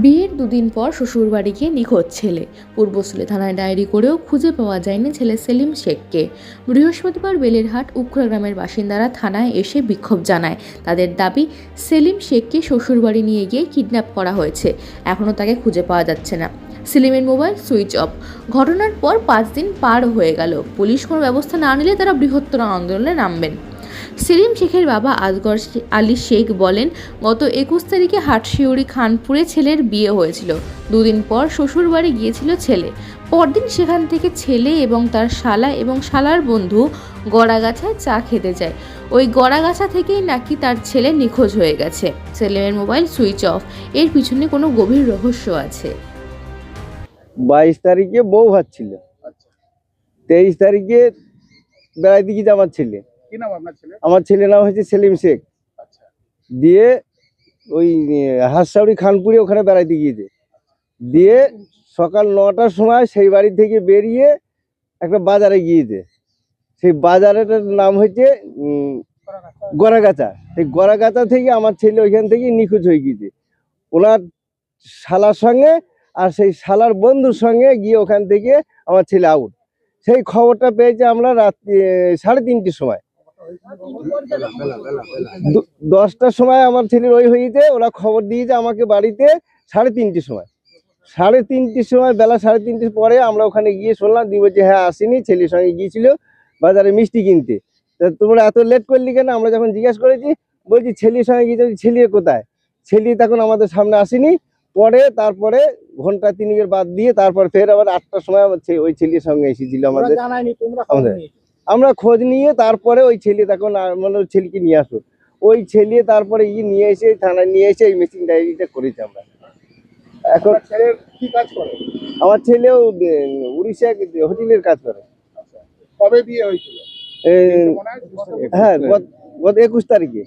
বিয়ের দুদিন পর শ্বশুরবাড়ি গিয়ে নিখোঁজ ছেলে। পূর্বস্থলী থানায় ডায়েরি করেও খুঁজে পাওয়া যায়নি ছেলে সেলিম শেখকে। বৃহস্পতিবার বেলেরহাট উখরা গ্রামের বাসিন্দারা থানায় এসে বিক্ষোভ জানায়। তাদের দাবি, সেলিম শেখকে শ্বশুরবাড়ি নিয়ে গিয়ে কিডন্যাপ করা হয়েছে, এখনও তাকে খুঁজে পাওয়া যাচ্ছে না। সেলিমের মোবাইল সুইচ অফ। ঘটনার পর 5 দিন পার হয়ে গেল। পুলিশ কোনো ব্যবস্থা না নিলে তারা বৃহত্তর আন্দোলনে নামবেন। সেলিম শেখের বাবা আসগর আলী শেখ বলেন, গত 21 তারিখে হাটশিউড়ি খানপুরে ছেলের বিয়ে হয়েছিল। দুদিন পর শ্বশুরবাড়ি গিয়েছিল ছেলে। পরদিন সেখান থেকে ছেলে এবং তার শালা এবং শালার বন্ধু গড়াগাছায় চা খেতে যায়। ওই গড়াগাছা থেকেই নাকি তার ছেলে নিখোঁজ হয়ে গেছে। সেলিমের মোবাইল সুইচ অফ। এর পিছনে কোনো গভীর রহস্য আছে। 22 তারিখে বউ ভাত ছিল। 23 তারিখে বেড়াইতে গিয়েছে আমার ছেলে। কি নাম আপনার ছেলে? আমার ছেলের নাম হচ্ছে সেলিম শেখ। দিয়ে ওই হাটশিউড়ি খানপুরে ওখানে বেড়াইতে গিয়েছে। দিয়ে সকাল 9টার সময় সেই বাড়ি থেকে বেরিয়ে একটা বাজারে গিয়েছে। সেই বাজারের নাম হচ্ছে গড়াগাছা। সেই গড়াগাছা থেকে আমার ছেলে ওইখান থেকে নিখোঁজ হয়ে গিয়েছে ওনার শালার সঙ্গে, আর সেই শালার বন্ধুর সঙ্গে গিয়ে ওখান থেকে আমার ছেলে আউট। সেই খবরটা পেয়েছে আমরা রাত্রি 3:30টার সময়। 10টার সময় আমার ছেলের ওই হয়েছে, ওরা খবর দিয়েছে আমাকে বাড়িতে 3:30টার সময়। 3:30টার সময়, বেলা 3:30টার পরে আমরা ওখানে গিয়ে শুনলাম, দিয়ে বলছে হ্যাঁ আসেনি, ছেলের সঙ্গে গিয়েছিল বাজারে মিষ্টি কিনতে। তা তোমরা এত লেট করলি কেন? আমরা যখন জিজ্ঞেস করেছি, বলছি ছেলের সঙ্গে গিয়েছে। ছেলে কোথায়? ছেলে তখন আমাদের সামনে আসেনি। পরে তারপরে ঘন্টা 3 বাদ দিয়ে তারপর ফের আবার 8টার সময় ওই ছেলের সঙ্গে এসেছিল আমাদের। আমরা খোঁজ নিয়ে তারপরে ওই ছেলে তখন মানে ছেলেকে নিয়ে আসো, ওই ছেলে তারপরে নিয়ে এসে থানায় নিয়ে এসে এই মিসিং ডায়েরিটা করেছি আমরা। এখন ছেলের কি কাজ করে? আমার ছেলেও উড়িষ্যা হোটেলের কাজ করে। কবে বিয়ে হয়েছিল? হ্যাঁ, গত 21 তারিখে।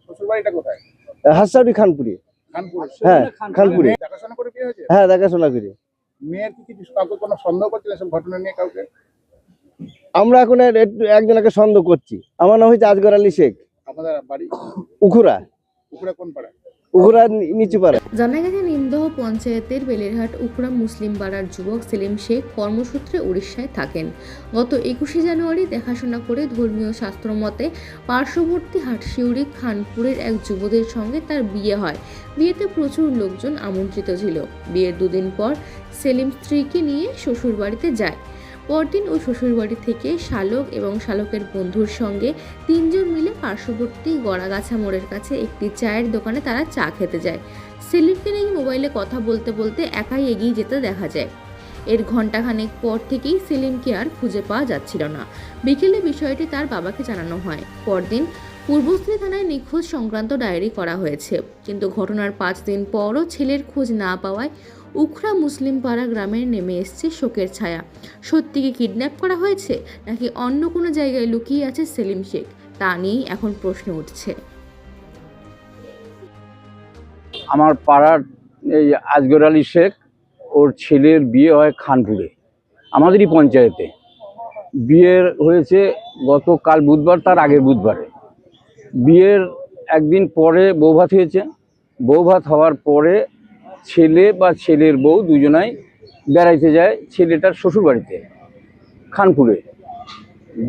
শ্বশুর বাড়িটা কোথায়? হাটশিউড়ি খানপুরে। খানপুরে? হ্যাঁ, খানপুরে। দেখাশোনা করে বিয়ে হয়েছে? হ্যাঁ, দেখাশোনা করে। মেয়ের কি কিছু কাউকে কোনো সন্দেহ করছিল সব ঘটনা নিয়ে কাউকে? আমরা এখন একজনকে সন্দেহ করছি। আমার নাম হচ্ছে আসগর আলী শেখ। আপনাদের বাড়ি উখুরা। পুকুরে কোন পাড়া? উখুরা নিচু পাড়া। জানা গেছে, নিমদহ পঞ্চায়েতের বেলেরহাট উখরা মুসলিম পাড়ার যুবক সেলিম শেখ কর্মসূত্রে উড়িষ্যায় থাকেন। গত 21শে জানুয়ারি দেখাশোনা করে ধর্মীয় শাস্ত্র মতে পার্শ্ববর্তী হাটশিউড়ি খানপুরের এক যুবকের সঙ্গে তার বিয়ে হয়। বিয়েতে প্রচুর লোকজন আমন্ত্রিত ছিল। বিয়ের দুদিন পর সেলিম স্ত্রীকে নিয়ে শ্বশুরবাড়িতে যায়। পরদিন ওই শ্বশুরবাড়ি থেকে শালক এবং শালকের বন্ধুর সঙ্গে 3 জন মিলে পার্শ্ববর্তী গড়াগাছা মোড়ের কাছে একটি চায়ের দোকানে তারা চা খেতে যায়। সেলিমকে নাকি মোবাইলে কথা বলতে বলতে একাই এগিয়ে যেতে দেখা যায়। এর ঘণ্টাখানেক পর থেকেই সেলিমকে আর খুঁজে পাওয়া যাচ্ছিল না। বিকেলে বিষয়টি তার বাবাকে জানানো হয়। পরদিন পূর্বস্থলী থানায় নিখোঁজ সংক্রান্ত ডায়েরি করা হয়েছে, কিন্তু ঘটনার 5 দিন পরও ছেলের খোঁজ না পাওয়ায় উখরা মুসলিম পাড়া গ্রামে নেমে এসছে শোকের ছায়া। সত্যি কি কিডন্যাপ করা হয়েছে, নাকি অন্য কোনো জায়গায় লুকিয়ে আছে সেলিম শেখ, তা নিয়েই এখন প্রশ্ন উঠছে। আমার পাড়ার এই আসগর আলী শেখ, ওর ছেলের বিয়ে হয় খানপুরে, আমাদেরই পঞ্চায়েতে। বিয়ের হয়েছে গতকাল বুধবার, তার আগের বুধবারে। বিয়ের একদিন পরে বৌভাত হয়েছে। বৌভাত হওয়ার পরে ছেলে বা ছেলের বউ দুজনাই বেড়াইতে যায় ছেলেটার শ্বশুরবাড়িতে খানপুরে।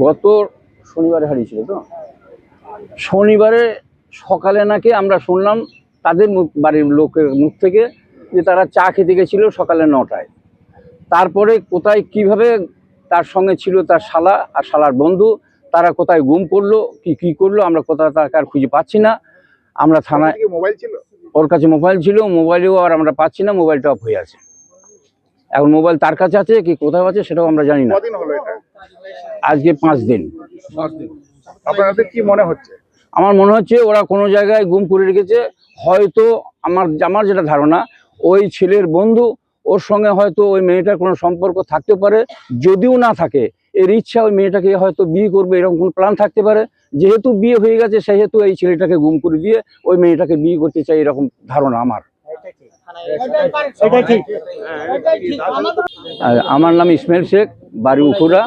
গত শনিবারে হারিয়েছিল তো, শনিবারে সকালে নাকি আমরা শুনলাম তাদের বাড়ির লোকের মুখ থেকে যে তারা চা খেতে গেছিল সকালে 9টায়। তারপরে কোথায় কিভাবে তার সঙ্গে ছিল তার শালা আর শালার বন্ধু, তারা কোথায় গুম করলো কি করলো আমরা কোথাও তাকে আর খুঁজে পাচ্ছি না। আমরা থানায়, মোবাইল ছিল ওর কাছে মোবাইল ছিল, মোবাইলেও আর আমরা পাচ্ছি না, মোবাইলটা অফ হয়ে আছে। এখন মোবাইল তার কাছে আছে কি কোথায় আছে সেটাও আমরা জানি না। কদিন হলো এটা? আজকে 5 দিন। আপনাদের কি মনে হচ্ছে? আমার মনে হচ্ছে ওরা কোনো জায়গায় গুম করে রেখেছে। হয়তো আমার যেটা ধারণা, ওই ছেলের বন্ধু, ওর সঙ্গে হয়তো ওই মেয়েটার কোনো সম্পর্ক থাকতে পারে। যদিও না থাকে, এর ইচ্ছা ওই মেয়েটাকে হয়তো বিয়ে করবে, এরকম কোনো প্ল্যান থাকতে পারে। যেহেতু বিয়ে হয়ে গেছে সেহেতু এই ছেলেটাকে গুম করে দিয়ে ওই মেয়েটাকে বিয়ে করতে চাই, এরকম ধারণা আমার। আর আমার নাম ইসমাইল শেখ, বাড়ি উখুরা।